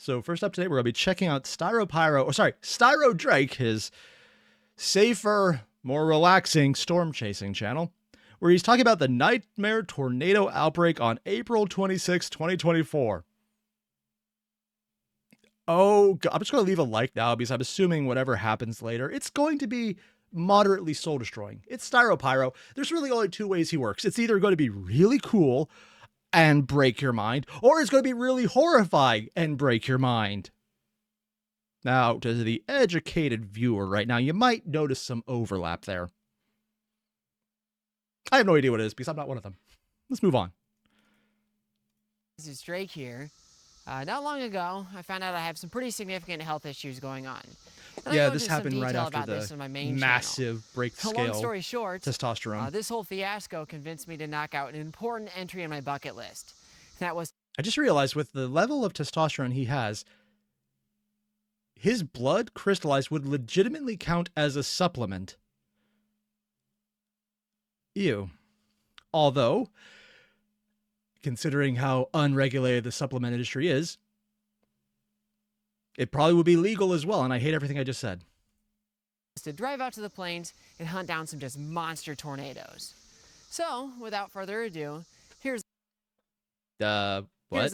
So first up today, we're going to be checking out Styro Drake, his safer, more relaxing storm chasing channel, where he's talking about the nightmare tornado outbreak on April 26, 2024. Oh, God, I'm just going to leave a like now because I'm assuming whatever happens later, it's going to be moderately soul destroying. It's StyroPyro. There's really only two ways he works. It's either going to be really cool and break your mind, or it's going to be really horrifying and break your mind. Now, to the educated viewer right now, you might notice some overlap there. I have no idea what it is because I'm not one of them. Let's move on. This is Drake here. Not long ago, I found out I have some pretty significant health issues going on. Yeah, this happened right after the massive break scale long story short, testosterone. This whole fiasco convinced me to knock out an important entry on my bucket list. That was... I just realized with the level of testosterone he has, his blood crystallized would legitimately count as a supplement. Ew. Although, considering how unregulated the supplement industry is, it probably would be legal as well, and I hate everything I just said. To drive out to the plains and hunt down some just monster tornadoes. So, without further ado, here's the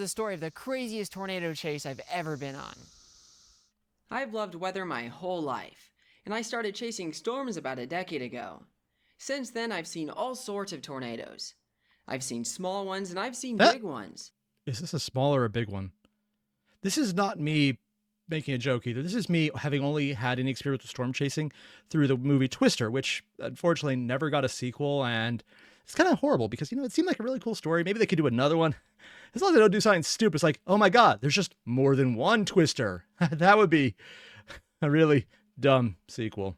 story of the craziest tornado chase I've ever been on. I've loved weather my whole life, and I started chasing storms about a decade ago. Since then, I've seen all sorts of tornadoes. I've seen small ones, and I've seen big ones. Is this a small or a big one? This is not me making a joke either. This is me having only had any experience with storm chasing through the movie Twister, which unfortunately never got a sequel, and it's kind of horrible because, it seemed like a really cool story. Maybe they could do another one. As long as they don't do something stupid, it's like, oh my God, there's just more than one Twister. That would be a really dumb sequel.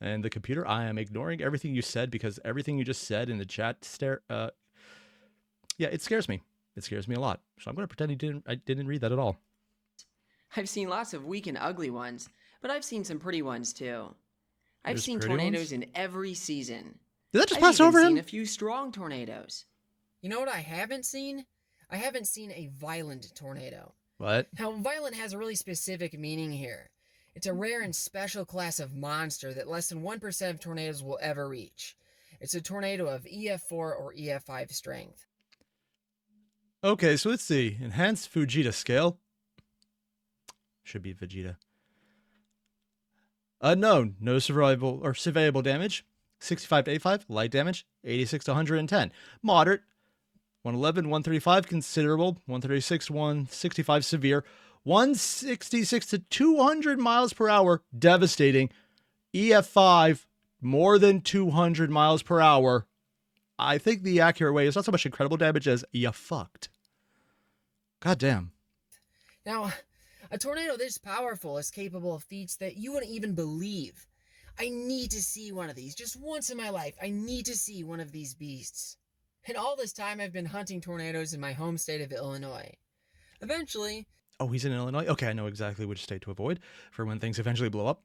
And the computer, I am ignoring everything you said because everything you just said in the chat it scares me. It scares me a lot. So I'm going to pretend I didn't read that at all. I've seen lots of weak and ugly ones, but I've seen some pretty ones too. I've There's seen pretty tornadoes ones? in every season. Did that just I've pass even over him? seen a few strong tornadoes. You know what I haven't seen? I haven't seen a violent tornado. What? Now, violent has a really specific meaning here. It's a rare and special class of monster that less than 1% of tornadoes will ever reach. It's a tornado of EF4 or EF5 strength. Okay, so let's see. Enhanced Fujita scale. Should be Vegeta. Unknown. No surveyable damage. 65 to 85. Light damage. 86 to 110. Moderate. 111, 135. Considerable. 136, 165. Severe. 166 to 200 miles per hour. Devastating. EF5. More than 200 miles per hour. I think the accurate way is not so much incredible damage as you fucked. God damn. Now, a tornado this powerful is capable of feats that you wouldn't even believe. I need to see one of these. Just once in my life, I need to see one of these beasts. And all this time, I've been hunting tornadoes in my home state of Illinois. Eventually... Oh, he's in Illinois? Okay, I know exactly which state to avoid for when things eventually blow up.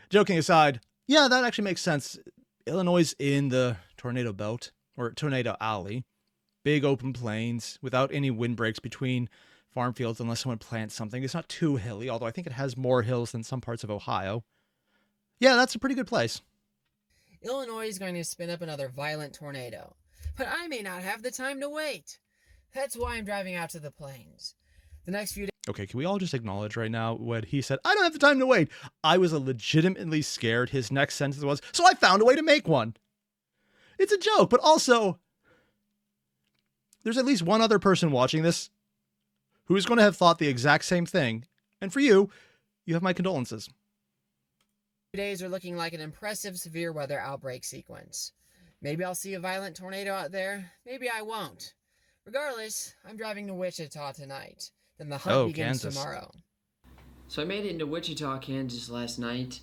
Joking aside, yeah, that actually makes sense. Illinois is in the tornado belt, or tornado alley. Big open plains without any windbreaks between farm fields unless someone plants something. It's not too hilly, although I think it has more hills than some parts of Ohio. Yeah, that's a pretty good place. Illinois is going to spin up another violent tornado, but I may not have the time to wait. That's why I'm driving out to the plains. The next few days... Okay, can we all just acknowledge right now what he said? I don't have the time to wait. I was legitimately scared. His next sentence was, so I found a way to make one. It's a joke, but also, there's at least one other person watching this who is going to have thought the exact same thing. And for you, you have my condolences. Days are looking like an impressive severe weather outbreak sequence. Maybe I'll see a violent tornado out there. Maybe I won't. Regardless, I'm driving to Wichita tonight. Then the hunt begins Kansas. tomorrow. So I made it into Wichita, Kansas last night,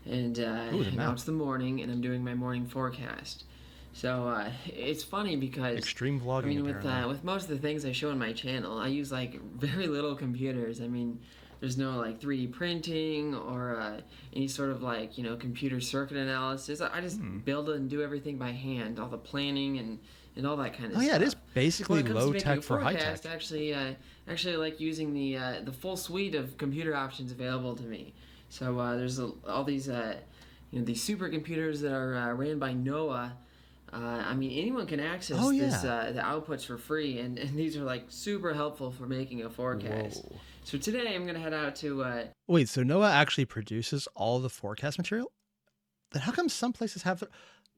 and now it's the morning, and I'm doing my morning forecast. So it's funny because extreme vlogging. With most of the things I show on my channel, I use like very little computers. I mean, there's no like 3D printing or any sort of computer circuit analysis. I just build it and do everything by hand, all the planning and and all that kind of Oh stuff. yeah, it is basically When it comes to low making tech a for high forecast, tech. actually, I like using the full suite of computer options available to me. So there's all these these supercomputers that are ran by NOAA. I mean, anyone can access Oh this yeah. the outputs for free, and these are like super helpful for making a forecast. Whoa. So today I'm gonna head out to Wait, so Noah actually produces all the forecast material? Then how come some places have their...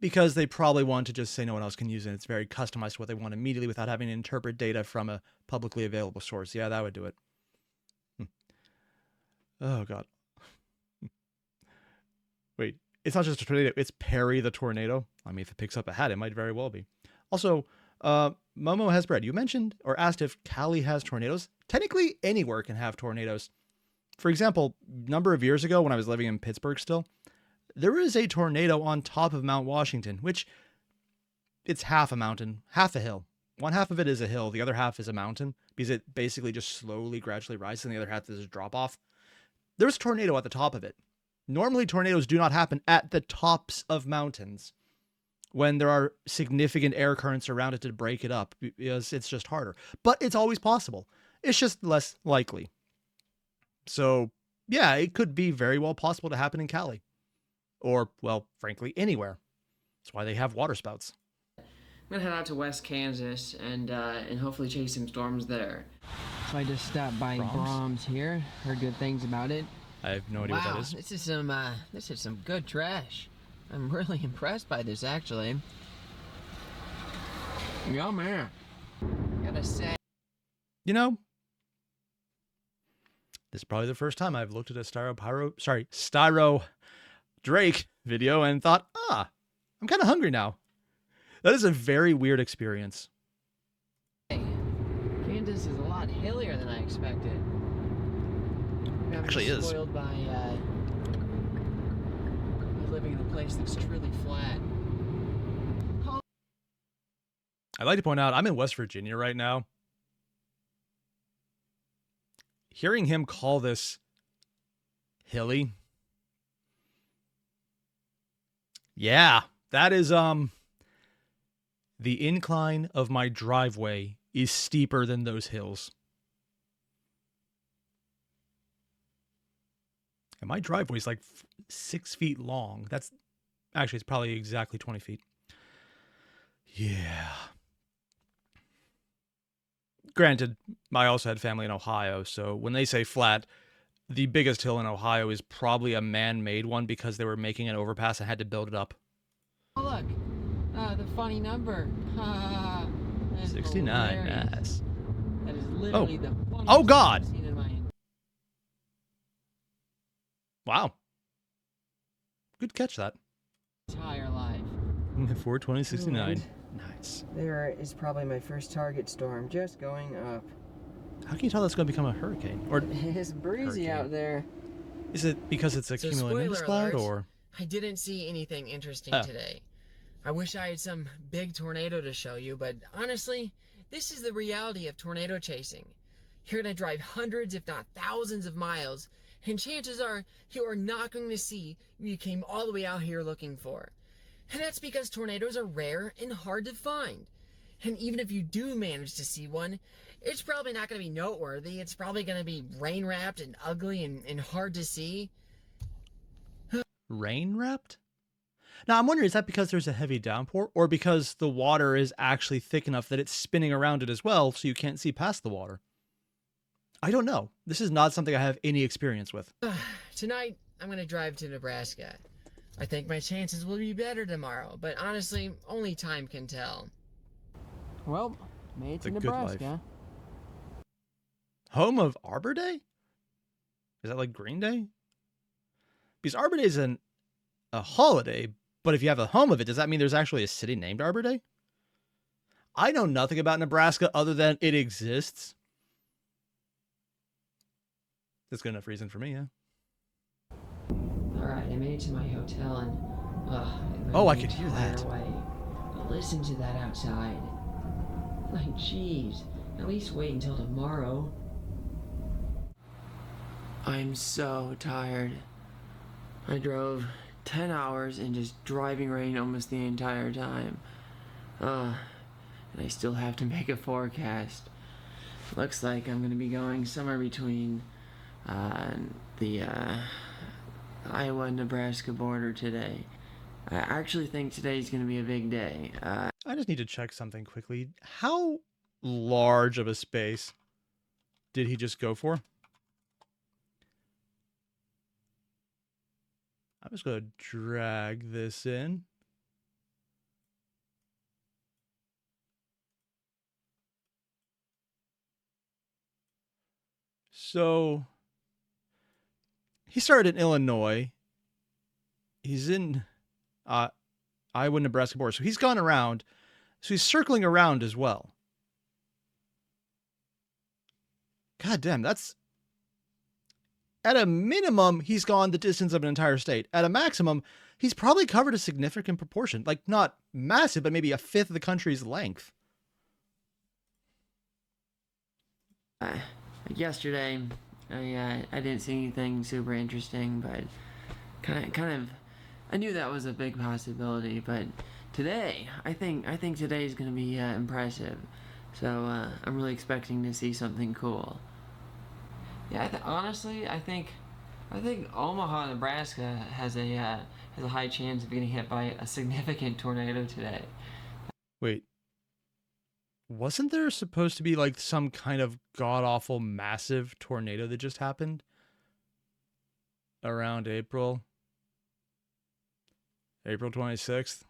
Because they probably want to just say no one else can use it. It's very customized to what they want immediately without having to interpret data from a publicly available source. Yeah, that would do it. Oh god. Wait, it's not just a tornado, it's Perry the tornado. I mean, if it picks up a hat, it might very well be. Also, Momo has bread. You mentioned or asked if Cali has tornadoes. Technically, anywhere can have tornadoes. For example, a number of years ago when I was living in Pittsburgh still, there is a tornado on top of Mount Washington, which it's half a mountain, half a hill. One half of it is a hill, the other half is a mountain because it basically just slowly, gradually rises, and the other half is a drop off. There's a tornado at the top of it. Normally, tornadoes do not happen at the tops of mountains when there are significant air currents around it to break it up because it's just harder. But it's always possible. It's just less likely. So, yeah, it could be very well possible to happen in Cali. Or, well, frankly, anywhere. That's why they have water spouts. I'm gonna head out to West Kansas and hopefully chase some storms there. So I just stopped by Brahms here. Heard good things about it. I have no idea what that is. This is some good trash. I'm really impressed by this, actually. Yeah, man. Gotta say. You know, this is probably the first time I've looked at a Styro Drake video and thought, I'm kind of hungry now. That is a very weird experience. Hey, Kansas is a lot hillier than I expected. Actually is. Spoiled by living in a place that's truly flat. I'd like to point out I'm in West Virginia right now. Hearing him call this hilly. Yeah, that is the incline of my driveway is steeper than those hills. And my driveway is like 6 feet long. That's actually, it's probably exactly 20 feet. Yeah. Granted, I also had family in Ohio, so when they say flat, the biggest hill in Ohio is probably a man-made one because they were making an overpass and had to build it up. Oh, look. The funny number. 69, hilarious. nice. That is literally the funniest Oh, God. thing I've seen in my Wow. Good catch that. entire life. 42069. Nice. There is probably my first target storm, just going up. How can you tell that's going to become a hurricane? Or It's breezy Hurricane. out there. is it because it's a So, cumulonimbus spoiler cloud? alert, Or I didn't see anything interesting Oh. today. I wish I had some big tornado to show you, but honestly, this is the reality of tornado chasing. You're gonna drive hundreds, if not thousands of miles, and chances are you are not going to see what you came all the way out here looking for. And that's because tornadoes are rare and hard to find. And even if you do manage to see one, it's probably not going to be noteworthy. It's probably going to be rain-wrapped and ugly and hard to see. rain wrapped? Now, I'm wondering, is that because there's a heavy downpour or because the water is actually thick enough that it's spinning around it as well so you can't see past the water? I don't know. This is not something I have any experience with. Tonight, I'm going to drive to Nebraska. I think my chances will be better tomorrow, but honestly, only time can tell. Well, made it It's to a good life. Nebraska. Home of Arbor Day? Is that like Green Day? Because Arbor Day is a holiday, but if you have a home of it, does that mean there's actually a city named Arbor Day? I know nothing about Nebraska other than it exists. That's good enough reason for me, yeah. Alright, I made it to my hotel and Oh, I could hear that. But listen to that outside. Like, jeez, at least wait until tomorrow. I'm so tired. I drove 10 hours in just driving rain almost the entire time. and I still have to make a forecast. Looks like I'm going to be going somewhere between the Iowa-Nebraska border today. I actually think today's going to be a big day. I just need to check something quickly. How large of a space did he just go for? I'm just going to drag this in. So he started in Illinois. He's in Iowa, Nebraska border. So he's gone around. So he's circling around as well. God damn, that's... At a minimum, he's gone the distance of an entire state. At a maximum, he's probably covered a significant proportion. Like, not massive, but maybe a fifth of the country's length. Yesterday, I didn't see anything super interesting, but kind of, I knew that was a big possibility. But today, I think today is going to be impressive. So I'm really expecting to see something cool. Yeah, honestly, I think Omaha, Nebraska has a high chance of getting hit by a significant tornado today. Wait. Wasn't there supposed to be like some kind of god-awful massive tornado that just happened around April 26th?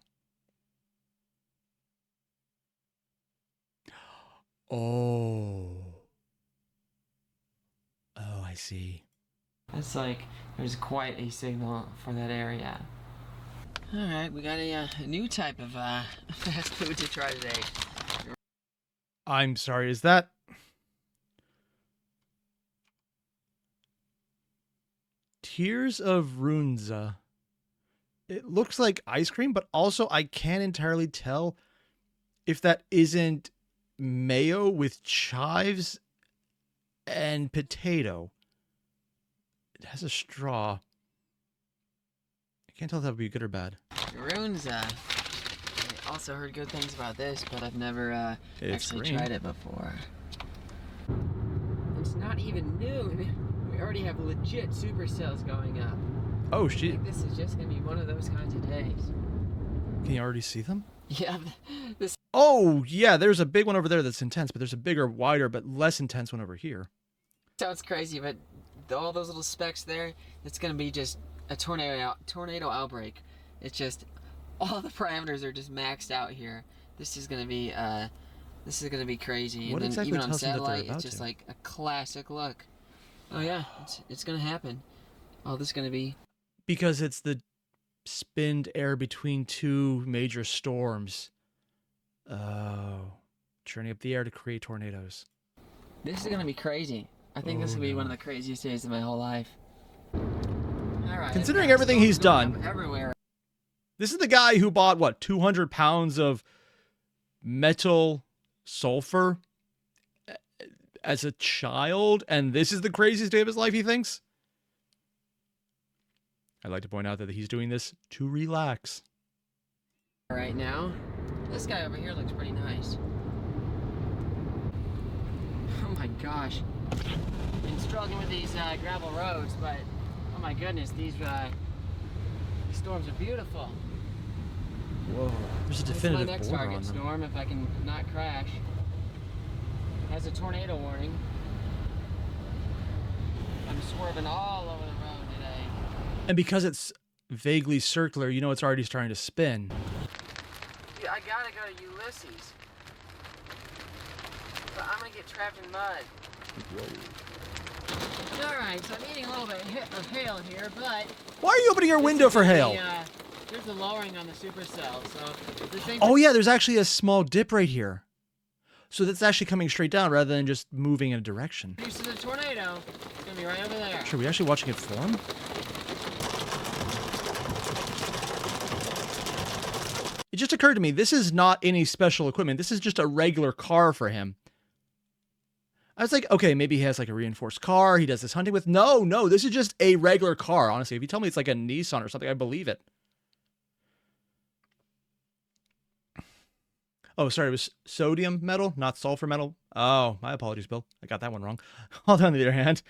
Oh, I see. It's like there's quite a signal for that area. All right, we got a new type of fast food to try today. I'm sorry, is that... Tears of Runza. It looks like ice cream, but also I can't entirely tell if that isn't mayo with chives and potato. It has a straw. I can't tell if that would be good or bad. Runza. I also heard good things about this, but I've never actually tried it before. It's not even noon. We already have legit supercells going up. Oh, I shit. think this is just gonna be one of those kinds of days. Can you already see them? Yeah, this... Oh, yeah, there's a big one over there that's intense, but there's a bigger, wider, but less intense one over here. Sounds crazy, but all those little specks there, it's gonna be just a tornado outbreak. It's just all the parameters are just maxed out here. This is gonna be crazy. What And then exactly even on tells you that they're satellite, about it's just to? like a classic look. Oh yeah, it's gonna happen. Oh, this is gonna be... Because it's the spinned air between two major storms. Oh, churning up the air to create tornadoes. This is gonna be crazy. I think this will be one of the craziest days of my whole life. All right. Considering everything he's done, everywhere. this is the guy who bought, what, 200 pounds of metal sulfur as a child, and this is the craziest day of his life, he thinks? I'd like to point out that he's doing this to relax. Right now, this guy over here looks pretty nice. Oh my gosh. Been struggling with these gravel roads, but oh my goodness, these storms are beautiful. Whoa, there's a This is definitive my next border target on them. storm, if I can not crash. Has a tornado warning. I'm swerving all over the road today. And because it's vaguely circular, you know it's already starting to spin. Dude, I gotta go to Ulysses. But I'm gonna get trapped in mud. Alright, so I'm eating a little bit of hail here, but... Why are you opening your window for hail? There's a lowering on the supercell, so... This thing... Oh yeah, there's actually a small dip right here. So that's actually coming straight down rather than just moving in a direction. Used to the tornado. It's gonna be right over there. Sure, are we actually watching it form? It just occurred to me, this is not any special equipment. This is just a regular car for him. I was like, okay, maybe he has like a reinforced car. He does this hunting with. No, this is just a regular car. Honestly, if you tell me it's like a Nissan or something, I believe it. Oh, sorry, it was sodium metal, not sulfur metal. Oh, my apologies, Bill. I got that one wrong. Although on the other hand,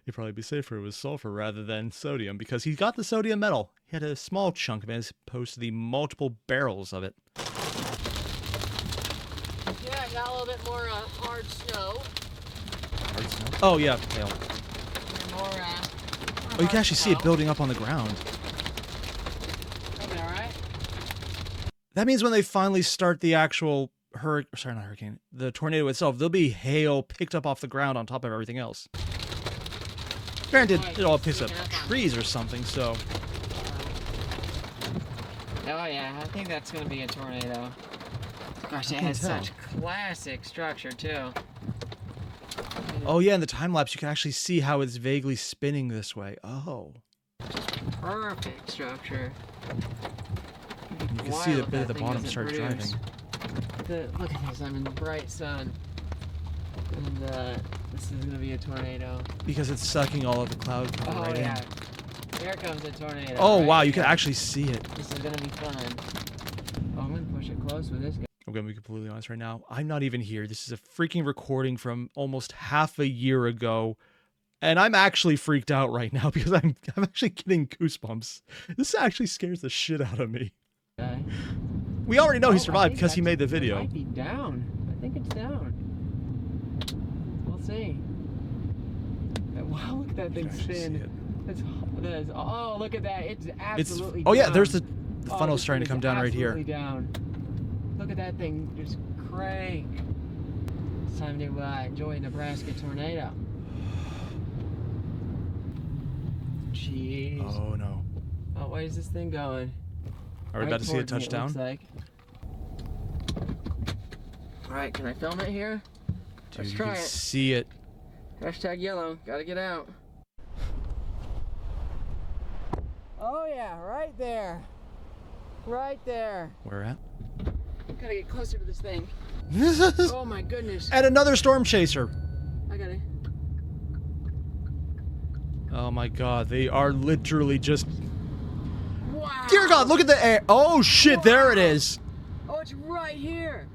it'd probably be safer if it was sulfur rather than sodium because he got the sodium metal. He had a small chunk of it as opposed to the multiple barrels of it. Yeah, I got a little bit more hard snow. Hard snow? Oh, yeah, hail. More, Oh, you can actually see it building up on the ground. Okay, alright. That means when they finally start the actual the tornado itself, there'll be hail picked up off the ground on top of everything else. Granted, it all picks up trees or something, so... Oh yeah, I think that's gonna be a tornado. Gosh, it has such classic structure, too. Oh yeah, in the time-lapse, you can actually see how it's vaguely spinning this way. Oh. Perfect structure. You can see the bit at the bottom start driving. Look at this, I'm in the bright sun. And this is gonna be a tornado. Because it's sucking all of the cloud cover right in. Here comes a tornado. Oh wow, you can actually see it. This is gonna be fun. Oh, I'm gonna push it close with this guy. I'm gonna be completely honest right now. I'm not even here. This is a freaking recording from almost half a year ago. And I'm actually freaked out right now because I'm actually getting goosebumps. This actually scares the shit out of me. Okay. We already know he survived because he made the video. It might be down. I think it's down. We'll see. Wow, look at that thing spin. Oh, look at that. It's absolutely down. Oh yeah, there's the funnel starting to come down right here. Down. Look at that thing just crank. It's time to enjoy Nebraska tornado. Jeez. Oh no. Oh, where is this thing going? Are we about to see it touch down? Like. Alright, can I film it here? Dude, Let's you try can it. see it. Hashtag yellow. Gotta get out. Oh yeah, right there. Right there. Where at? Gotta get closer to this thing. Oh my goodness. And another storm chaser. I got it. Oh my god, they are literally just... Wow. Dear god, look at the air. Oh shit, there it is. Oh, it's right here.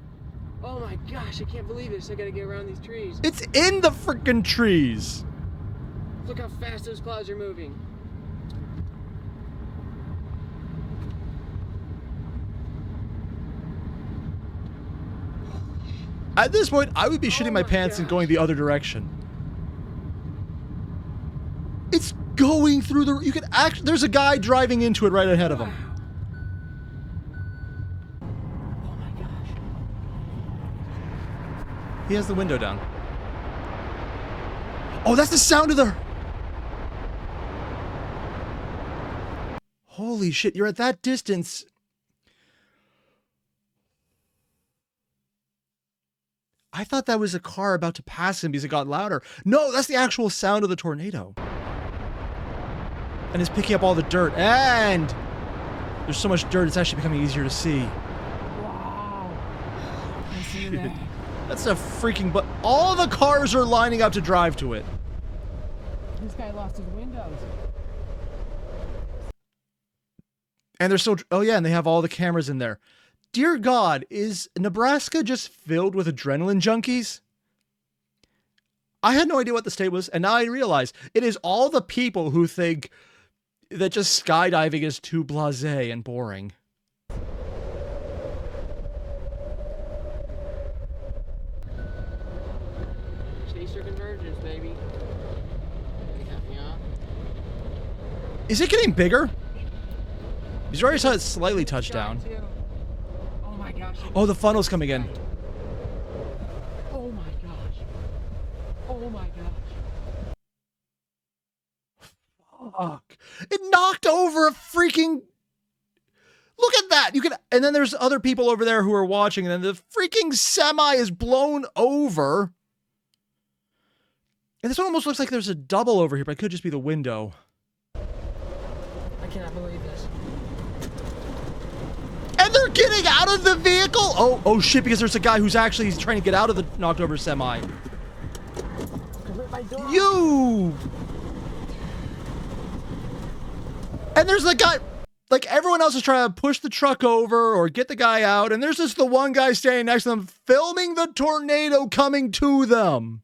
Oh my gosh, I can't believe this. I gotta get around these trees. It's in the freaking trees. Look how fast those clouds are moving. At this point, I would be shitting my pants and going the other direction. It's going through the... You can actually... There's a guy driving into it right ahead of him. Oh my gosh. He has the window down. Oh, that's the sound of the... Holy shit, you're at that distance. I thought that was a car about to pass him because it got louder. No, that's the actual sound of the tornado. And it's picking up all the dirt. And there's so much dirt, it's actually becoming easier to see. Wow. I see that. That's a freaking... But all the cars are lining up to drive to it. This guy lost his windows. And they're still... Oh yeah, and they have all the cameras in there. Dear God, is Nebraska just filled with adrenaline junkies? I had no idea what the state was, and now I realize it is all the people who think that just skydiving is too blasé and boring. Chaser convergence, baby. Is it getting bigger? Because you already saw it slightly touch down. Oh my gosh. Oh, the funnel's coming in. Oh my gosh. Oh my gosh. Fuck. It knocked over a freaking... Look at that! You can... And then there's other people over there who are watching, and then the freaking semi is blown over. And this one almost looks like there's a double over here, but it could just be the window. I cannot believe this. And they're getting out of the vehicle! Oh shit, because there's a guy who's actually he's trying to get out of the knocked over semi. You! And there's the guy... Like, everyone else is trying to push the truck over or get the guy out, and there's just the one guy standing next to them filming the tornado coming to them.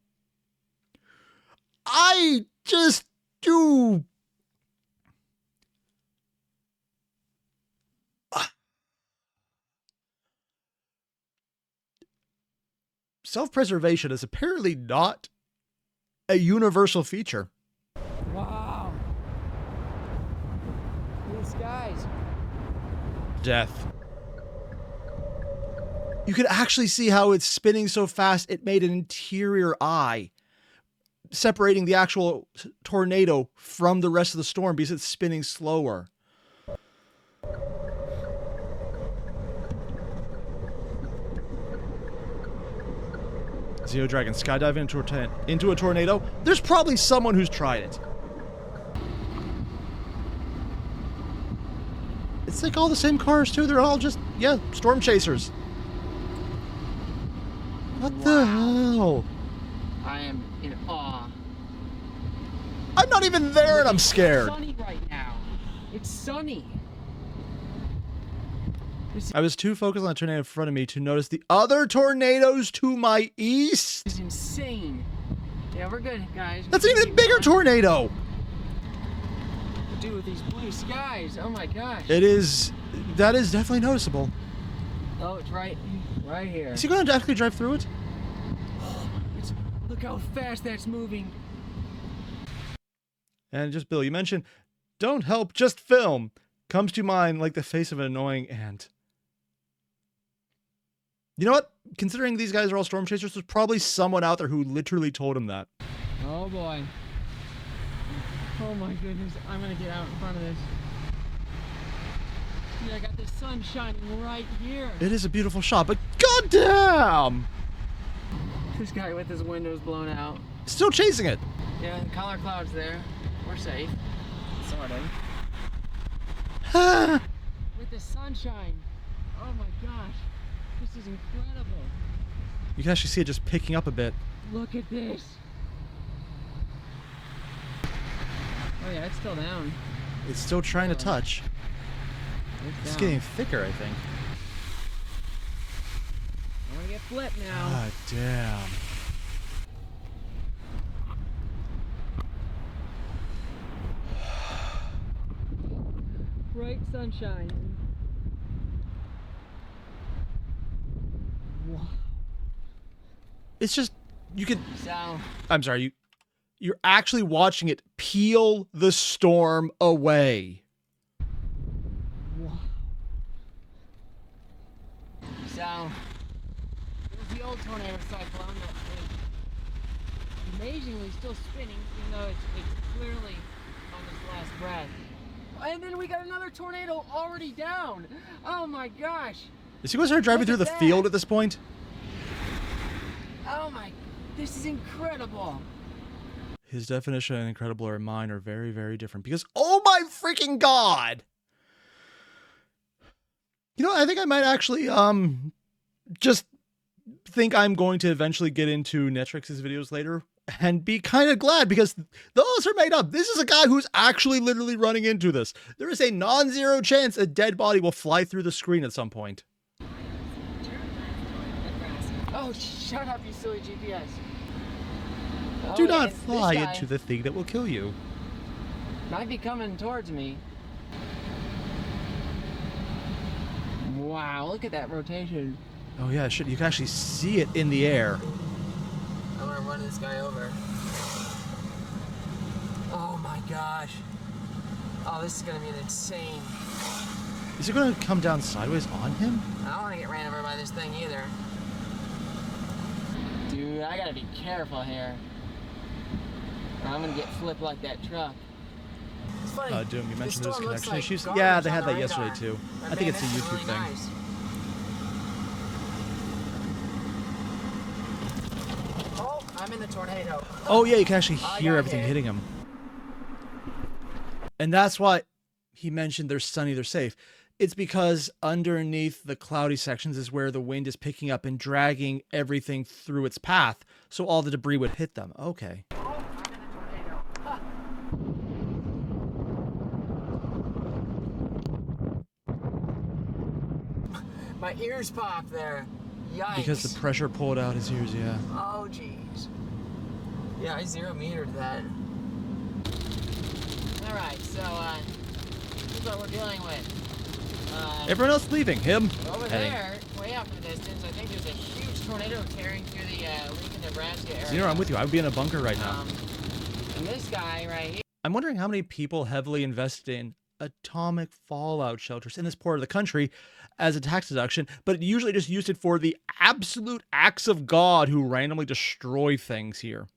I just do. Self-preservation is apparently not a universal feature. Wow. These guys. Death. You can actually see how it's spinning so fast it made an interior eye, separating the actual tornado from the rest of the storm because it's spinning slower. Zeo Dragon skydiving into a tornado. There's probably someone who's tried it. It's like all the same cars too. They're all just, yeah, storm chasers. What the hell? I am in awe. I'm not even there and I'm scared. It's sunny right now. It's sunny. I was too focused on the tornado in front of me to notice the other tornadoes to my east. This is insane. Yeah, we're good, guys. That's an even bigger tornado. Dude, with these blue skies. Oh my gosh. It is. That is definitely noticeable. Oh, it's right here. Is he going to actually drive through it? Look how fast that's moving. And just Bill, you mentioned, don't help, just film. Comes to mind like the face of an annoying ant. You know what? Considering these guys are all storm chasers, there's probably someone out there who literally told him that. Oh boy. Oh my goodness. I'm gonna get out in front of this. Yeah, I got the sun shining right here. It is a beautiful shot, but goddamn! This guy with his windows blown out. Still chasing it. Yeah, the collar cloud's there. We're safe. Sort Ah. of. With the sunshine. Oh my gosh. This is incredible. You can actually see it just picking up a bit. Look at this. Oh yeah, it's still down. It's still trying to touch. It's down. getting thicker, I think. I want to get flipped now. God damn. Bright sunshine. Wow. It's just, you could, So, I'm sorry, you're actually watching it peel the storm away. wow. So, there's the old tornado cyclone that is amazingly still spinning, even though it's clearly on its last breath. And then we got another tornado already down. Oh my gosh. Is he going to start driving Look through at the that. field at this point? Oh my, this is incredible. His definition and incredible and mine are very, very different because, oh my freaking God. You know, I think I might actually, just think I'm going to eventually get into Netrix's videos later and be kind of glad because those are made up. This is a guy who's actually literally running into this. There is a non-zero chance a dead body will fly through the screen at some point. Oh, shut up, you silly GPS. Do Oh, not and this fly guy into the thing that will kill you. might be coming towards me. Wow, look at that rotation. Oh yeah, shit, you can actually see it in the air. I'm gonna run this guy over. Oh my gosh. Oh, this is gonna be insane. Is it going to come down sideways on him? I don't wanna get ran over by this thing either. Dude, I gotta be careful here. Or I'm gonna get flipped like that truck. It's funny. Doom, you mentioned this those storm looks connection like issues. garbage Yeah, they on had the that yesterday radar. too. But I think man, it's a this is YouTube really thing. nice. Oh, I'm in the tornado. Oh yeah, you can actually I hear got everything hit. hitting him. And that's why he mentioned they're sunny, they're safe. It's because underneath the cloudy sections is where the wind is picking up and dragging everything through its path, so all the debris would hit them. Okay. Oh, I'm in the tornado. Ha. My ears popped there. Yikes. Because the pressure pulled out his ears, yeah. Oh, jeez. Yeah, I 0-metered that. Alright, so, here's what we're dealing with. Everyone else leaving. Him. Over there, way off in the distance, I think there's a huge tornado tearing through the Lincoln, Nebraska area. Zero, I'm with you. I would be in a bunker right now. And this guy right here. I'm wondering how many people heavily invested in atomic fallout shelters in this part of the country as a tax deduction, but usually just used it for the absolute acts of God who randomly destroy things here.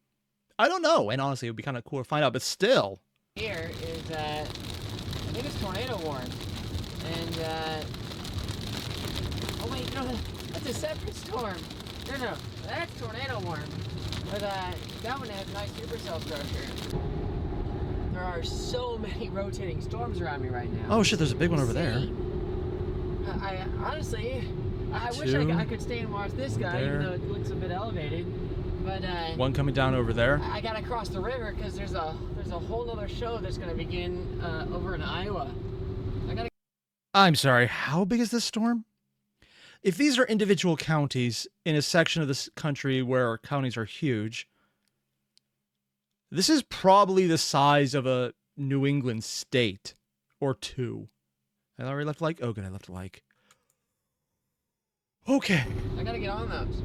I don't know, and honestly, it would be kind of cool to find out, but still. Here is, I think it's tornado warned. And, oh wait, no, that's a separate storm. No, that's tornado warned. But, that one has a nice supercell structure. There are so many rotating storms around me right now. Oh shit, there's a big one over there. I honestly, I wish I could stay and watch this guy, even though it looks a bit elevated. But one coming down over there. I gotta cross the river because there's a whole other show that's gonna begin over in Iowa. I'm sorry, how big is this storm? If these are individual counties in a section of this country where counties are huge, this is probably the size of a New England state or two. I already left a like. Oh, good, I left a like. Okay. I gotta get on those.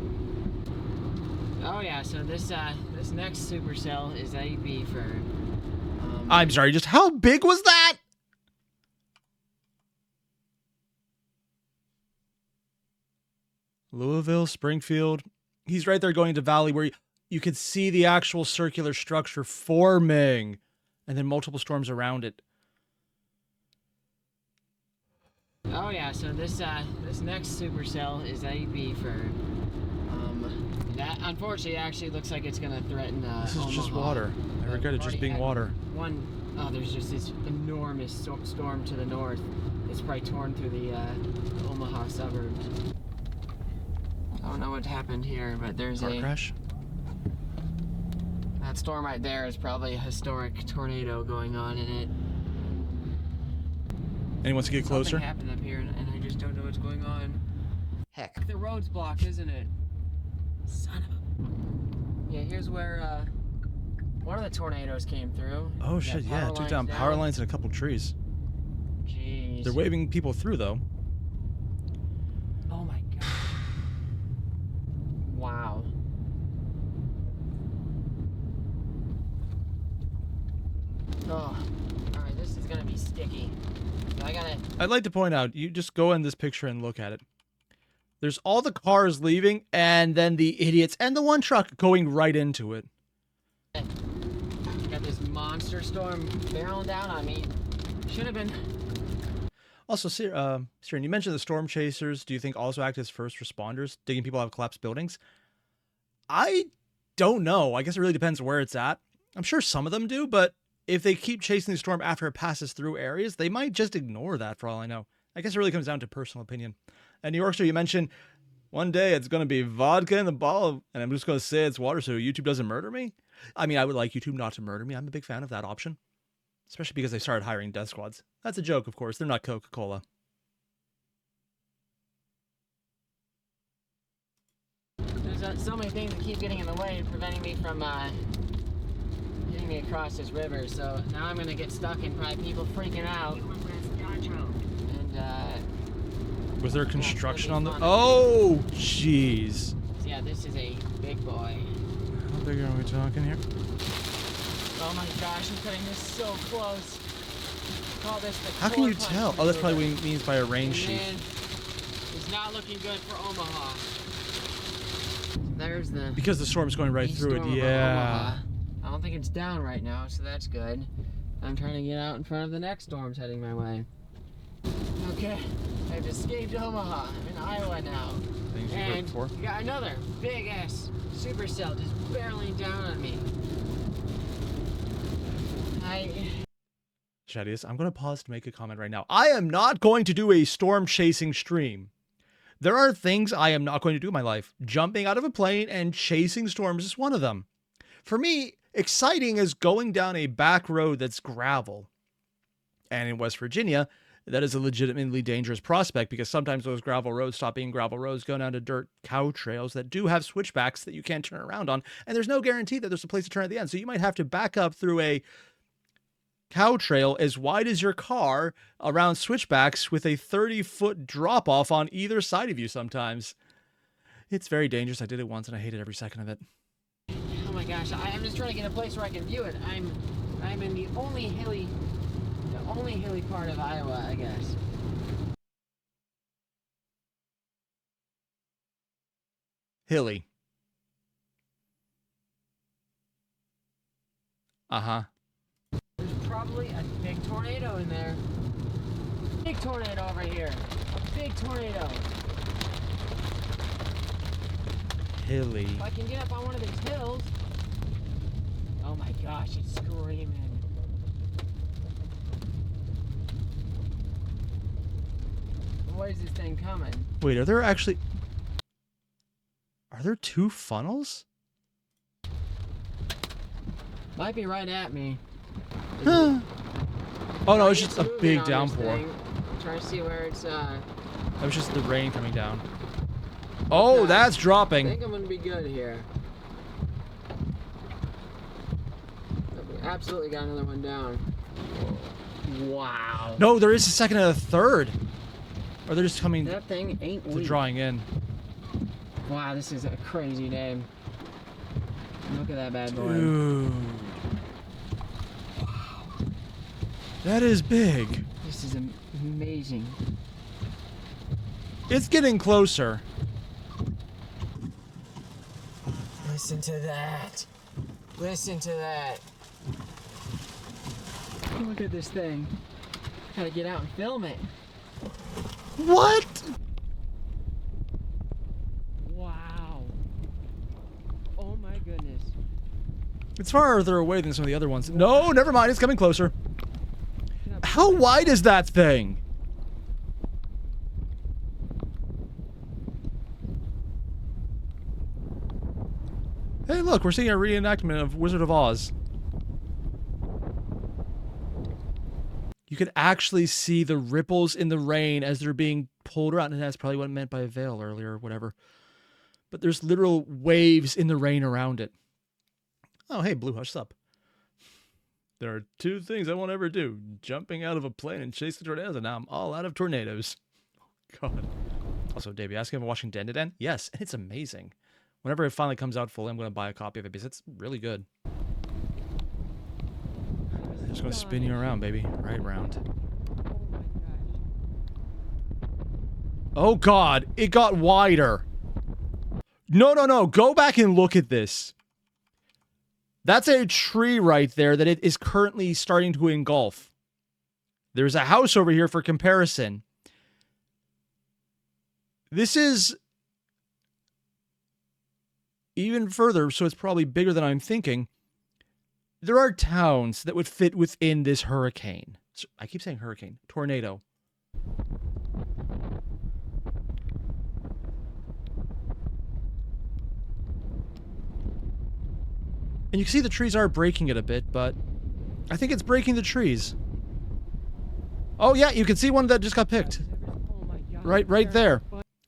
Oh yeah, so this next supercell is AB for. I'm sorry, just how big was that? Louisville, Springfield. He's right there going into Valley where you could see the actual circular structure forming and then multiple storms around it. Oh yeah, so this next supercell is AB for that unfortunately actually looks like it's gonna threaten this is Omaha. just water. I regret it just being water. There's just this enormous storm to the north. It's probably torn through the Omaha suburbs. I don't know what happened here, but there's Car crash? That storm right there is probably a historic tornado going on in it. Anyone wants to get closer? Something happened up here, and I just don't know what's going on. Heck, the road's blocked, isn't it? Son of a... Yeah, here's where one of the tornadoes came through. Oh shit, yeah, took down power lines and a couple trees. Jeez. They're waving people through though. Oh my god. Wow. Oh, alright, this is gonna be sticky. I'd like to point out, you just go in this picture and look at it. There's all the cars leaving, and then the idiots, and the one truck going right into it. Got this monster storm barreling down on me. Should have been. Also, Siren, you mentioned the storm chasers. Do you think also act as first responders, digging people out of collapsed buildings? I don't know. I guess it really depends where it's at. I'm sure some of them do, but if they keep chasing the storm after it passes through areas, they might just ignore that for all I know. I guess it really comes down to personal opinion. And New Yorkster, you mentioned one day it's going to be vodka in the bottle, and I'm just going to say it's water so YouTube doesn't murder me. I mean, I would like YouTube not to murder me. I'm a big fan of that option, especially because they started hiring death squads. That's a joke, of course. They're not Coca-Cola. There's so many things that keep getting in the way and preventing me from getting me across this river. So now I'm going to get stuck and probably people freaking out. And was there construction on the... Oh, jeez. Yeah, this is a big boy. How big are we talking here? Oh my gosh, I'm cutting this so close. Call this the How can you tell? Oh, that's probably what he means by a rain sheet. It's not looking good for Omaha. There's the... Because the storm's going right through it, yeah. I don't think it's down right now, so that's good. I'm trying to get out in front of the next storms heading my way. Okay, I've escaped Omaha. I'm in Iowa now. Things you've heard before. We got another big-ass supercell just barreling down on me. Shadius, I'm going to pause to make a comment right now. I am not going to do a storm chasing stream. There are things I am not going to do in my life. Jumping out of a plane and chasing storms is one of them. For me, exciting is going down a back road that's gravel. And in West Virginia, that is a legitimately dangerous prospect because sometimes those gravel roads stop being gravel roads, go down to dirt cow trails that do have switchbacks that you can't turn around on, and there's no guarantee that there's a place to turn at the end. So you might have to back up through a cow trail as wide as your car around switchbacks with a 30-foot drop off on either side of you sometimes. It's very dangerous. I did it once and I hated every second of it. Oh my gosh, I'm just trying to get a place where I can view it. I'm in the only hilly part of Iowa, I guess. Hilly. Uh-huh. There's probably a big tornado in there. Big tornado over here. A big tornado. Hilly. If I can get up on one of these hills. Oh my gosh, it's screaming. What is this thing coming? Wait, are there actually... Are there two funnels? Might be right at me. Huh. Oh no, it's just a moving big on this downpour. thing. Trying to see where it's That was just the rain coming down. Oh, Okay. that's I dropping. think I'm gonna be good here. We absolutely got another one down. Wow. No, there is a second and a third. Or they're just coming, That thing ain't they're weak. drawing in. Wow, this is a crazy day. Look at that bad boy. Dude. That is big. This is amazing. It's getting closer. Listen to that. Listen to that. Look at this thing. Gotta get out and film it. What? Wow. Oh my goodness. It's farther away than some of the other ones. No, never mind. It's coming closer. How wide is that thing? Hey, look, we're seeing a reenactment of Wizard of Oz. You could actually see the ripples in the rain as they're being pulled around, and that's probably what it meant by a veil earlier or whatever. But there's literal waves in the rain around it. Oh, hey, Blue, hush up. There are two things I won't ever do. Jumping out of a plane and chasing tornadoes, and now I'm all out of tornadoes. God. Also, Dave, you asking if I'm watching Den to Den? Yes, and it's amazing. Whenever it finally comes out fully, I'm going to buy a copy of it because it's really good. Just going to spin you around, baby. Right round. Oh, God. It got wider. No, no, no. Go back and look at this. That's a tree right there that it is currently starting to engulf. There's a house over here for comparison. This is even further, so it's probably bigger than I'm thinking. There are towns that would fit within this hurricane. I keep saying hurricane. Tornado. And you can see the trees are breaking it a bit, but I think it's breaking the trees. Oh yeah, you can see one that just got picked. Right there.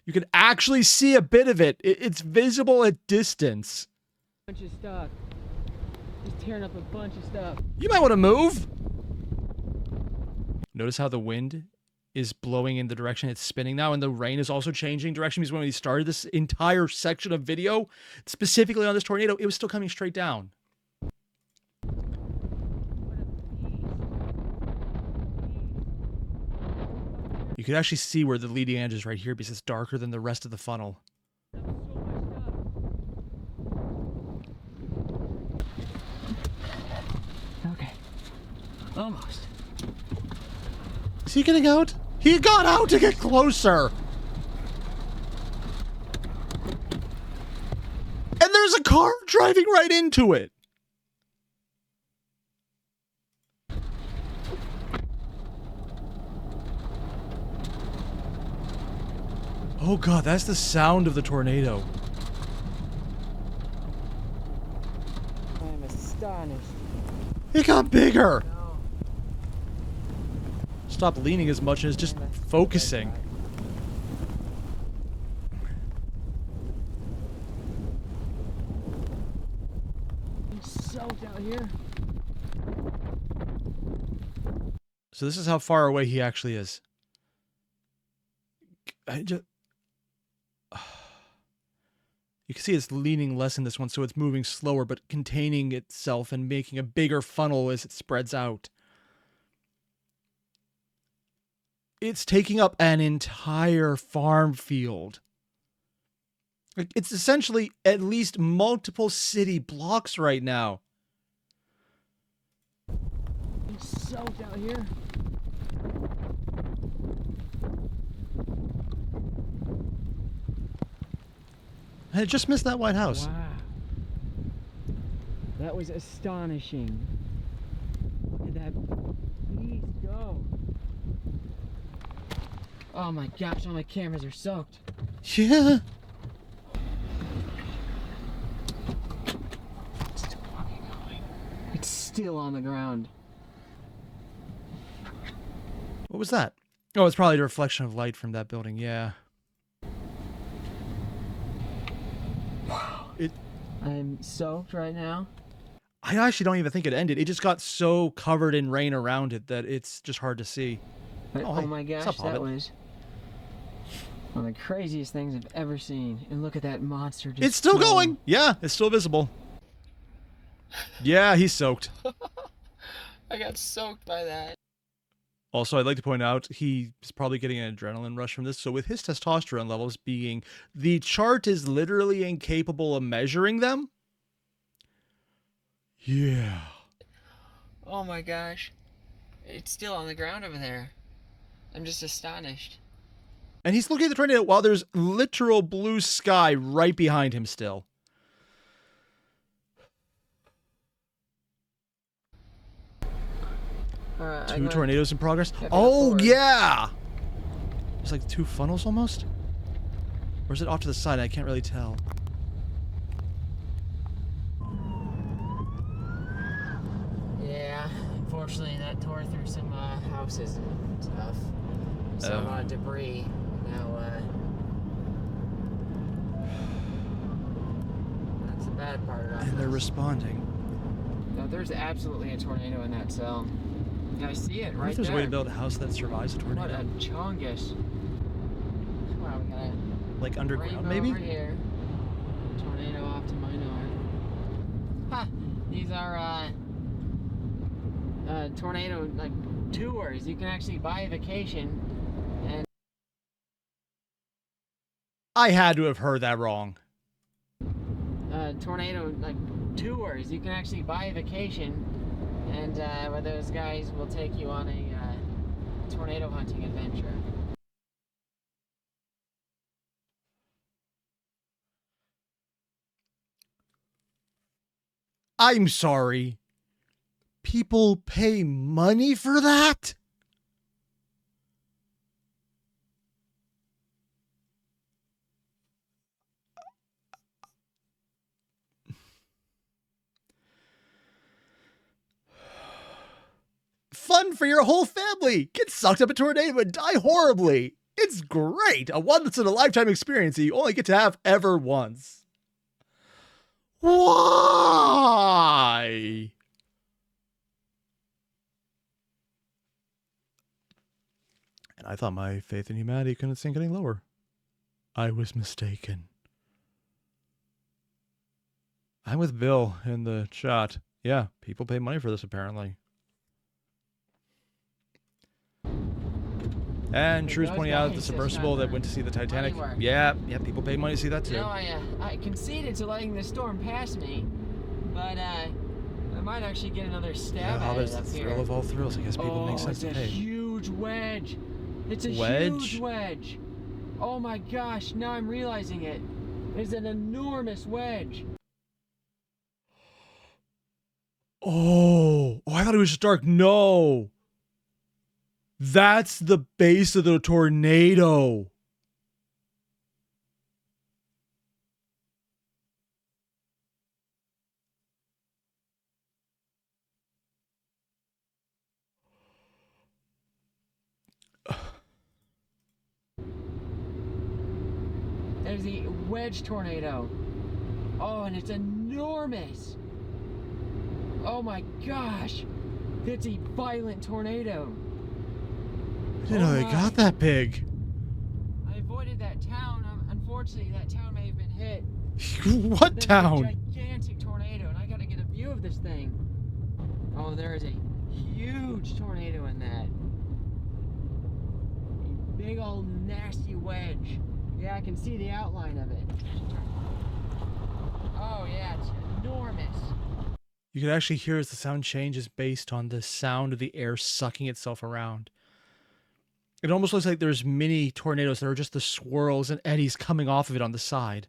You can actually see a bit of it. It's visible at distance. Bunch of stuff. Just tearing up a bunch of stuff. You might want to move. Notice how the wind is blowing in the direction it's spinning now, and the rain is also changing direction, because when we started this entire section of video, specifically on this tornado, it was still coming straight down. You can actually see where the leading edge is right here because it's darker than the rest of the funnel. Okay. Almost. Is he getting out? He got out to get closer! And there's a car driving right into it! Oh god, that's the sound of the tornado. I'm astonished. It got bigger! No. stop leaning as much and is just focusing. It's soaked out here. So this is how far away he actually is. You can see it's leaning less in this one, so it's moving slower, but containing itself and making a bigger funnel as it spreads out. It's taking up an entire farm field. It's essentially at least multiple city blocks right now. It's soaked out here. I just missed that White House. Wow. That was astonishing. Look at that beast go. Oh my gosh, all my cameras are soaked. Yeah. It's still fucking going. It's still on the ground. What was that? Oh, it's probably the reflection of light from that building. Yeah. I'm soaked right now. I actually don't even think it ended. It just got so covered in rain around it that it's just hard to see. But, Oh, oh hey, my what's gosh, up, that Hobbit? was one of the craziest things I've ever seen. And look at that monster just It's still going. Yeah, it's still visible. Yeah, he's soaked. I got soaked by that. Also, I'd like to point out he's probably getting an adrenaline rush from this. So with his testosterone levels being, the chart is literally incapable of measuring them. Yeah. Oh my gosh. It's still on the ground over there. I'm just astonished. And he's looking at the tornado while there's literal blue sky right behind him still. Two tornadoes in progress. Oh, forward. yeah! There's like two funnels almost? Or is it off to the side? I can't really tell. Yeah, unfortunately that tore through some houses and stuff. Some debris. Now, that's the bad part about And they're this. responding. No, there's absolutely a tornado in that cell. I see it I wonder right if there's there. a way to build a house that survives a What tornado. a chongus. Wow, we got a Like underground, rainbow maybe? over here. Tornado off to my north. Ha! These are tornado like tours. You can actually buy a vacation and I had to have heard that wrong. tornado like tours. You can actually buy a vacation and where those guys will take you on a tornado hunting adventure. I'm sorry. People pay money for that? Fun for your whole family. Get sucked up a tornado and die horribly. It's great. A once in a lifetime experience that you only get to have ever once. Why? And I thought my faith in humanity couldn't sink any lower. I was mistaken. I'm with Bill in the chat. Yeah, people pay money for this apparently. And Drew's those pointing out the guys submersible just that got went to see the Titanic. money work. Yeah, people pay money to see that too. You know, I conceded to letting the storm pass me, but I might actually get another stab Yeah, at there's it the up thrill here. of all thrills. I guess people make sense it's to a pay. huge wedge. It's a Wedge? huge wedge. Oh my gosh, now I'm realizing it. It's an enormous wedge. Oh, I thought it was just dark. No. That's the base of the tornado. There's a wedge tornado. Oh, and it's enormous. Oh my gosh. That's a violent tornado. I didn't know they got that big. I avoided that town. Unfortunately, that town may have been hit. What There's town? a gigantic tornado, and I gotta get a view of this thing. Oh, there is a huge tornado in that. A big old nasty wedge. Yeah, I can see the outline of it. Oh yeah, it's enormous. You can actually hear as the sound changes based on the sound of the air sucking itself around. It almost looks like there's mini tornadoes that are just the swirls and eddies coming off of it on the side.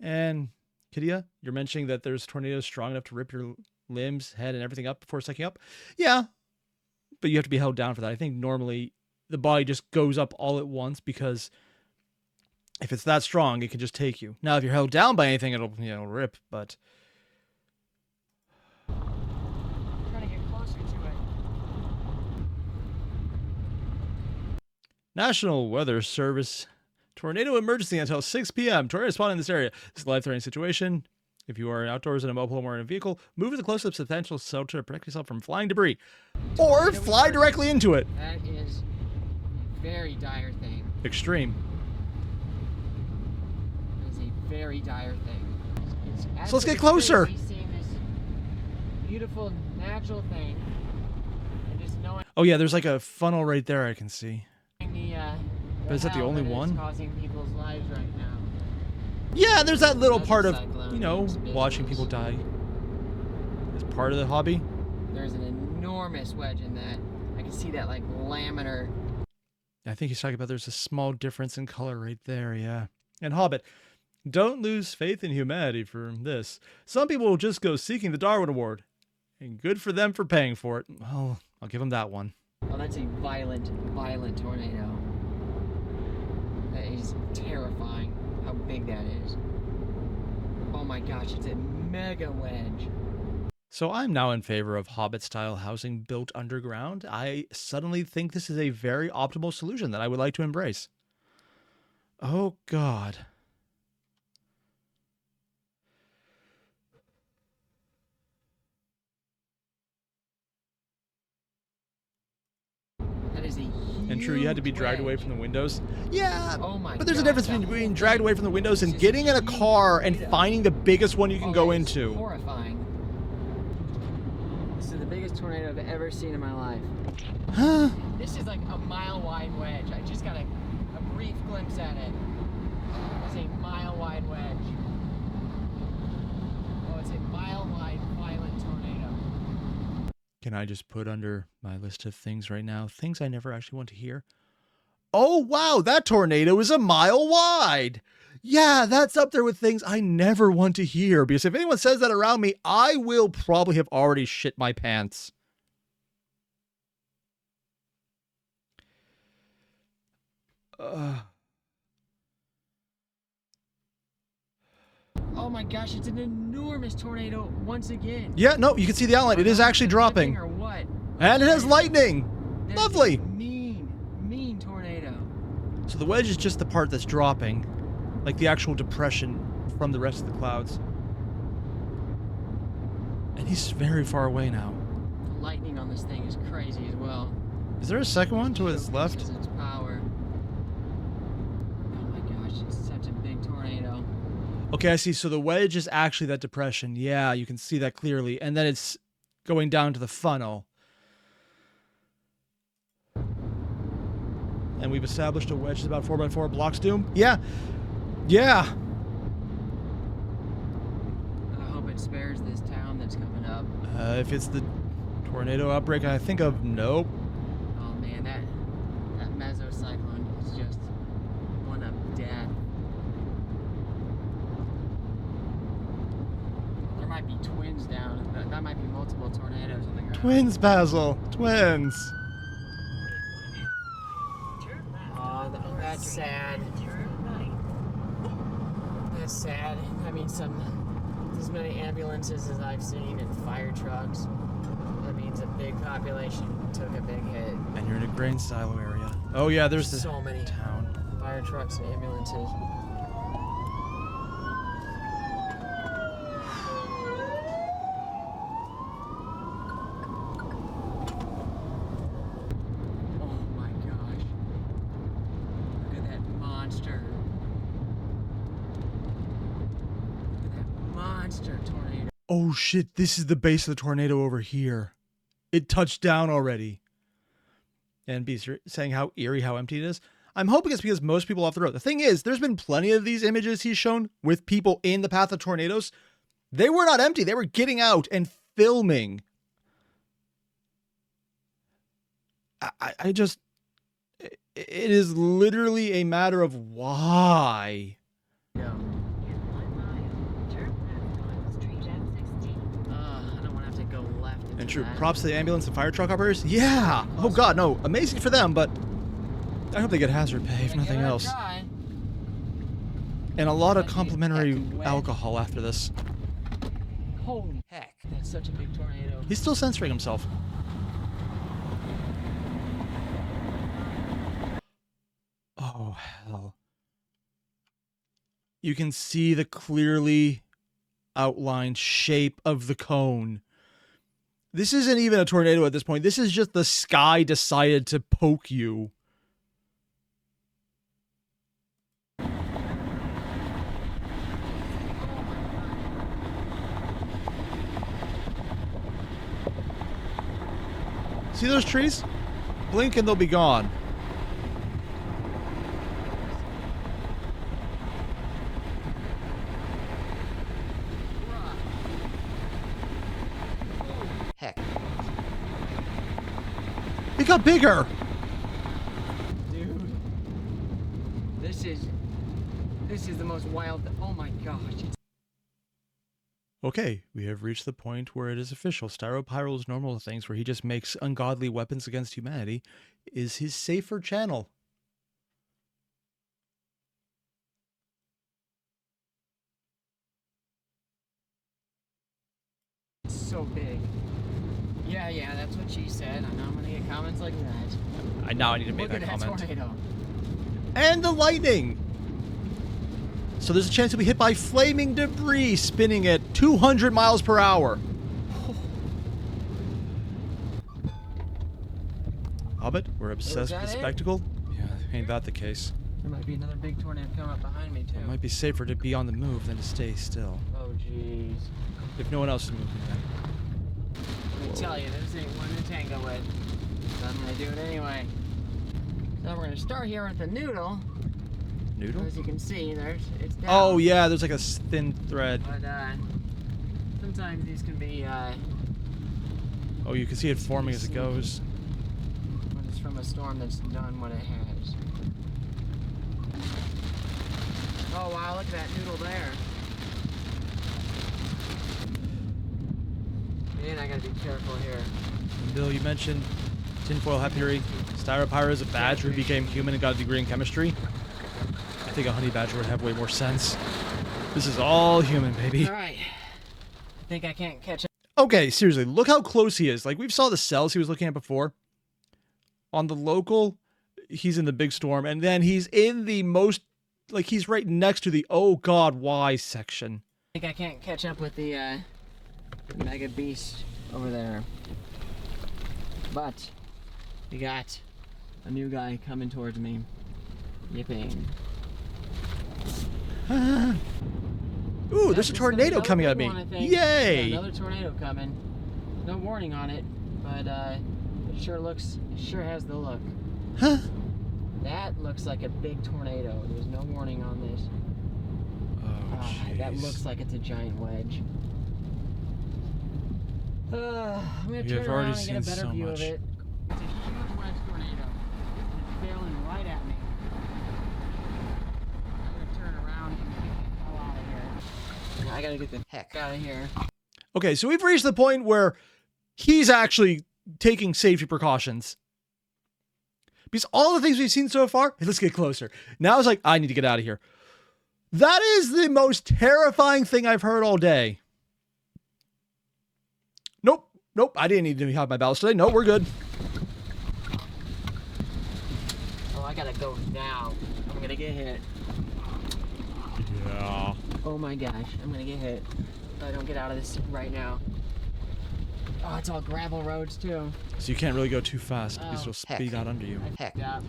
And, Kadia, you're mentioning that there's tornadoes strong enough to rip your limbs, head, and everything up before sucking up? Yeah, but you have to be held down for that. I think normally the body just goes up all at once because if it's that strong, it can just take you. Now, if you're held down by anything, it'll rip, but... Trying to get closer to it. National Weather Service. Tornado emergency until 6 p.m. Tornado spotted in this area. This is a life-threatening situation. If you are outdoors in a mobile home or in a vehicle, move to the closest substantial shelter to protect yourself from flying debris. Or fly directly into it. That is a very dire thing. Extreme. That is a very dire thing. It's So let's get closer. crazy seeing this beautiful natural thing and just knowing Oh yeah, there's like a funnel right there I can see. But is that the only one? Causing people's lives right now. Yeah, there's that little That's part a of, cyclone. you know, It's watching business. people die. It's part of the hobby. There's an enormous wedge in that. I can see that like laminar. I think he's talking about there's a small difference in color right there, yeah. And Hobbit, don't lose faith in humanity for this. Some people will just go seeking the Darwin Award. And good for them for paying for it. Well, I'll give them that one. Oh, that's a violent, violent tornado. That is terrifying how big that is. Oh my gosh, it's a mega wedge. So I'm now in favor of Hobbit-style housing built underground. I suddenly think this is a very optimal solution that I would like to embrace. Oh, God. That is a huge And true, you had to be dragged away wedge. from the windows. Yeah, Oh my but there's a gosh, difference that between being whole dragged thing away from the windows is and just getting in a huge car and tornado. finding the biggest one you can go that is into. Horrifying. This is the biggest tornado I've ever seen in my life. Huh? This is like a mile-wide wedge. I just got a brief glimpse at it. It's a mile-wide wedge. Oh, it's a mile-wide violent tornado. Can I just put under my list of things right now, things I never actually want to hear? Oh, wow, that tornado is a mile wide. Yeah, that's up there with things I never want to hear, because if anyone says that around me, I will probably have already shit my pants. Oh my gosh, it's an enormous tornado once again. Yeah, no, you can see the outline. It is actually dropping. Or what? And it has lightning. There's Lovely. a mean tornado. So the wedge is just the part that's dropping, like the actual depression from the rest of the clouds. And he's very far away now. The lightning on this thing is crazy as well. Is there a second one to his left? Showcases its power. Oh my gosh, it's such a big tornado. Okay, I see. So the wedge is actually that depression. Yeah, you can see that clearly. And then it's going down to the funnel. And we've established a wedge is about 4x4 blocks doom. Yeah. Yeah. I hope it spares this town that's coming up. If it's the tornado outbreak I think of, nope. Oh man, that mesocyclone is just one of death. There might be twins down. That might be multiple tornadoes on the ground. Twins, Basil. Twins. Oh, that's sad. That's sad. I mean, as many ambulances as I've seen and fire trucks. That means a big population took a big hit. And you're in a grain silo area. Oh yeah, there's the So many town. fire fire trucks and ambulances. Oh my gosh. Look at that monster. Look at that monster tornado. Oh shit, this is the base of the tornado over here. It touched down already. And Beast, you're saying how eerie, how empty it is. I'm hoping it's because most people off the road. The thing is, there's been plenty of these images he's shown with people in the path of tornadoes. They were not empty. They were getting out and filming. I just... It is literally a matter of why. Yeah. I don't want to have to go left. And true, props to the ambulance and fire truck operators. Yeah! Oh god, no. Amazing for them, but I hope they get hazard pay, if nothing else. And a lot of complimentary alcohol after this. Holy heck, that's such a big tornado. He's still censoring himself. Oh, hell. You can see the clearly outlined shape of the cone. This isn't even a tornado at this point. This is just the sky decided to poke you. See those trees? Blink and they'll be gone. Heck. It got bigger! Dude. This is the most wild... Oh my gosh. Okay, we have reached the point where it is official. StyroPyro's normal things, where he just makes ungodly weapons against humanity, is his safer channel. It's so big. Yeah, that's what she said. I know I'm gonna get comments like that. Now I need to make Look that at comment. Tornado. And the lightning! So there's a chance to be hit by flaming debris spinning at 200 miles per hour. Hobbit, we're obsessed with the spectacle. Yeah, ain't that the case? There might be another big tornado coming up behind me too. It might be safer to be on the move than to stay still. Oh jeez. If no one else is moving then. Let me tell you, this ain't one to tango with. So I'm gonna do it anyway. So we're gonna start here with the noodle. Noodle? As you can see, it's down. Oh yeah, there's like a thin thread. But sometimes these can be Oh, you can see it forming as it goes. when it's from a storm that's done what it has. Oh wow, look at that noodle there. Man, I gotta be careful here. And Bill, you mentioned tinfoil hat theory. StyroPyro is a badger who became human and got a degree in chemistry. I think a honey badger would have way more sense. This is all human, baby. Alright. I think I can't catch it. Okay, seriously, look how close he is. Like, we've saw the cells he was looking at before. On the local, he's in the big storm, and then he's in the most, like, he's right next to the oh god, why section. I think I can't catch up with the mega beast over there. But we got a new guy coming towards me. Yipping. Ooh, there's a tornado coming at me. Yay! Yeah, another tornado coming. No warning on it, but it sure has the look. Huh? That looks like a big tornado. There's no warning on this. Oh, That jeez. looks like it's a giant wedge. I'm gonna You've turn already around and get a seen better so view much. of it. It's a huge wedge tornado. It's barreling right at me. I'm gonna turn around and get the hell out of here. I gotta get the heck out of here. Okay, so we've reached the point where he's actually taking safety precautions. Because all the things we've seen so far, hey, let's get closer. Now it's like, I need to get out of here. That is the most terrifying thing I've heard all day. Nope, I didn't need to have my ballast today. No, we're good. Oh, I gotta go now. I'm gonna gonna get hit. Yeah. Oh my gosh, I'm gonna get hit if I don't get out of this right now. Oh, it's all gravel roads too. So you can't really go too fast because it'll heck. speed out under you. Heck up.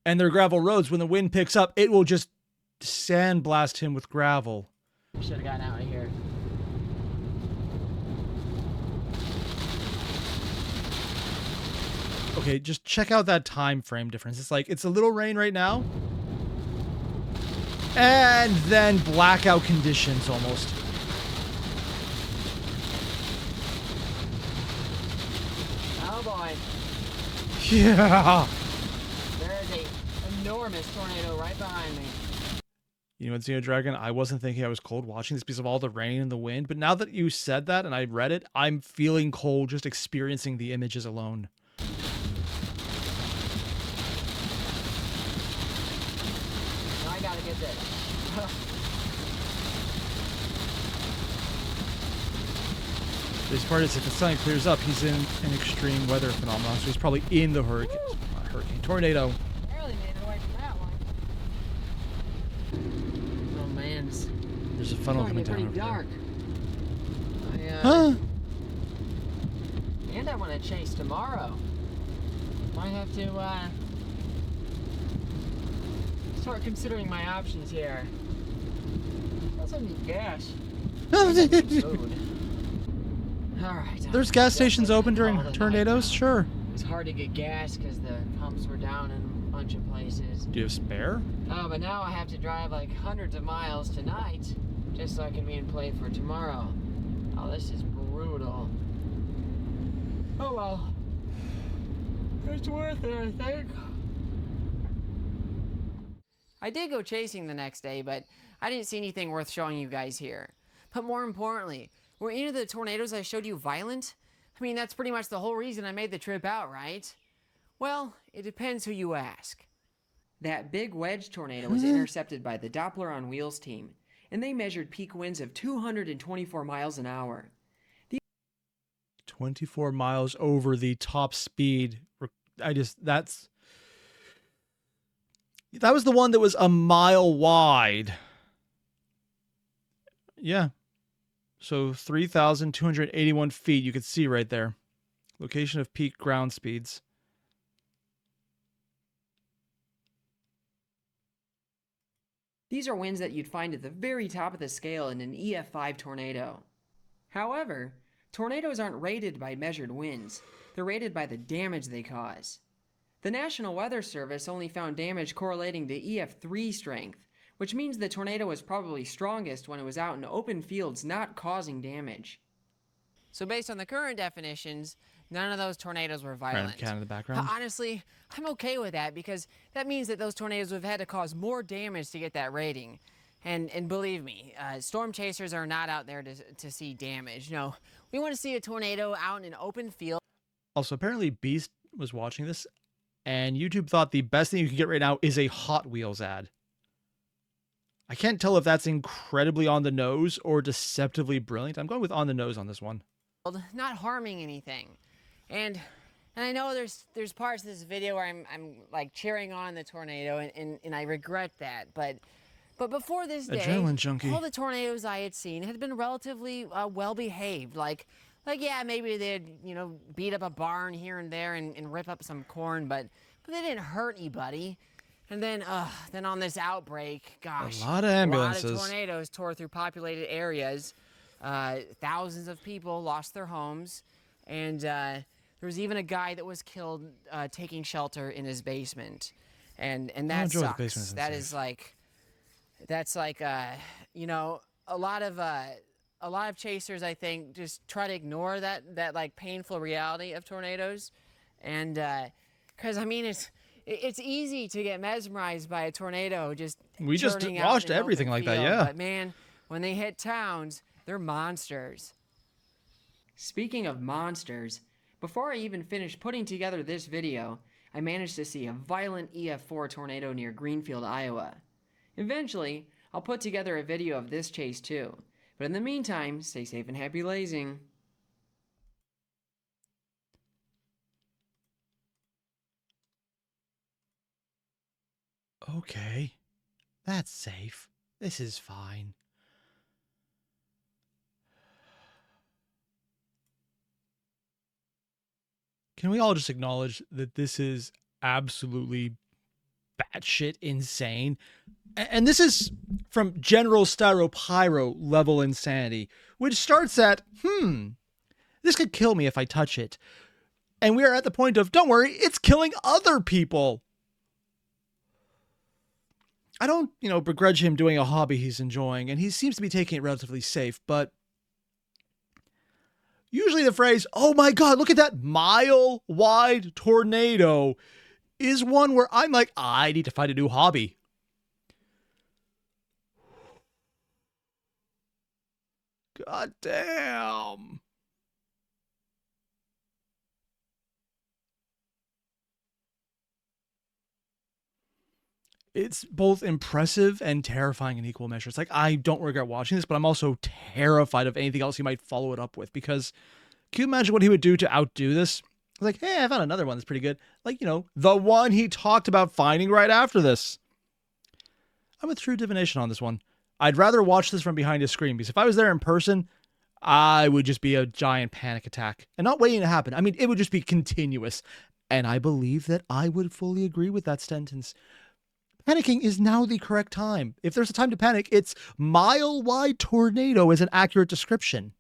And they're gravel roads. When the wind picks up, it will just sandblast him with gravel. Should have gotten out of here. Okay, just check out that time frame difference. It's like, it's a little rain right now. And then blackout conditions almost. Oh boy. Yeah. There is a enormous tornado right behind me. You know what, Xeno Dragon? I wasn't thinking I was cold watching this because of all the rain and the wind. But now that you said that and I read it, I'm feeling cold just experiencing the images alone. I gotta get this. This part is if the sun clears up, he's in an extreme weather phenomenon, so he's probably in the hurricane tornado. Barely made it away from that one. Oh man, There's a funnel coming it's down. pretty Over dark. there. Huh? And I want to chase tomorrow. Might have to start considering my options here. I also need gas. Food. All right. There's gas stations open during tornadoes, sure. It's hard to get gas because the pumps were down in a bunch of places. Do you have spare? Oh, but now I have to drive like hundreds of miles tonight just so I can be in play for tomorrow. Oh, this is brutal. Oh well. It's worth it, I think. I did go chasing the next day, but I didn't see anything worth showing you guys here. But more importantly, were any of the tornadoes I showed you violent? I mean, that's pretty much the whole reason I made the trip out, right? Well, it depends who you ask. That big wedge tornado was intercepted by the Doppler on Wheels team, and they measured peak winds of 224 miles an hour. 24 miles over the top speed. That was the one that was a mile wide. Yeah. So 3,281 feet you could see right there. Location of peak ground speeds. These are winds that you'd find at the very top of the scale in an EF5 tornado. However, tornadoes aren't rated by measured winds. They're rated by the damage they cause. The National Weather Service only found damage correlating to EF3 strength, which means the tornado was probably strongest when it was out in open fields not causing damage. So based on the current definitions, none of those tornadoes were violent. Cat in the background. Honestly, I'm okay with that because that means that those tornadoes would have had to cause more damage to get that rating. And believe me, storm chasers are not out there to see damage. No, we want to see a tornado out in an open field. Also, apparently Beast was watching this, and YouTube thought the best thing you can get right now is a Hot Wheels ad. I can't tell if that's incredibly on the nose or deceptively brilliant. I'm going with on the nose on this one. Not harming anything. And I know there's parts of this video where I'm like cheering on the tornado and I regret that, but before this day, Adrenaline junkie. all the tornadoes I had seen had been relatively well behaved. Like yeah, maybe they'd beat up a barn here and there and rip up some corn, but they didn't hurt anybody. And then on this outbreak, gosh, a lot of ambulances. A lot of tornadoes tore through populated areas. Thousands of people lost their homes, and there was even a guy that was killed taking shelter in his basement, and that sucks. That's like a lot of chasers, I think, just try to ignore that like painful reality of tornadoes, and because I mean it's easy to get mesmerized by a tornado we just churning out watched in an everything open like that, field, yeah. But man, when they hit towns, they're monsters. Speaking of monsters, before I even finished putting together this video, I managed to see a violent EF4 tornado near Greenfield, Iowa. Eventually, I'll put together a video of this chase too, but in the meantime, stay safe and happy lazing. Okay. That's safe. This is fine. Can we all just acknowledge that this is absolutely batshit insane? And this is from General StyroPyro level insanity, which starts at, this could kill me if I touch it. And we are at the point of, don't worry, it's killing other people. I don't, begrudge him doing a hobby he's enjoying, and he seems to be taking it relatively safe, but usually the phrase, oh my God, look at that mile-wide tornado, is one where I'm like, I need to find a new hobby. God damn. It's both impressive and terrifying in equal measure. It's like, I don't regret watching this, but I'm also terrified of anything else he might follow it up with, because can you imagine what he would do to outdo this? Like, hey, I found another one that's pretty good. Like, the one he talked about finding right after this. I'm a true divination on this one. I'd rather watch this from behind a screen, because if I was there in person, I would just be a giant panic attack and not waiting to happen. I mean, it would just be continuous. And I believe that I would fully agree with that sentence. Panicking is now the correct time. If there's a time to panic, it's mile-wide tornado is an accurate description.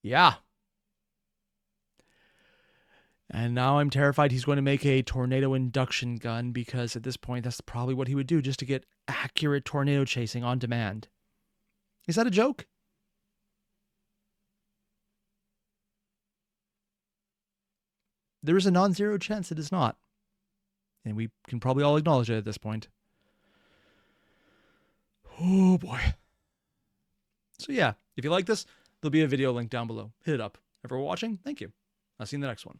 Yeah. And now I'm terrified he's going to make a tornado induction gun, because at this point, that's probably what he would do just to get accurate tornado chasing on demand. Is that a joke? There is a non-zero chance it is not. And we can probably all acknowledge it at this point. Oh boy. So yeah, if you like this, there'll be a video link down below. Hit it up. If you're watching, thank you. I'll see you in the next one.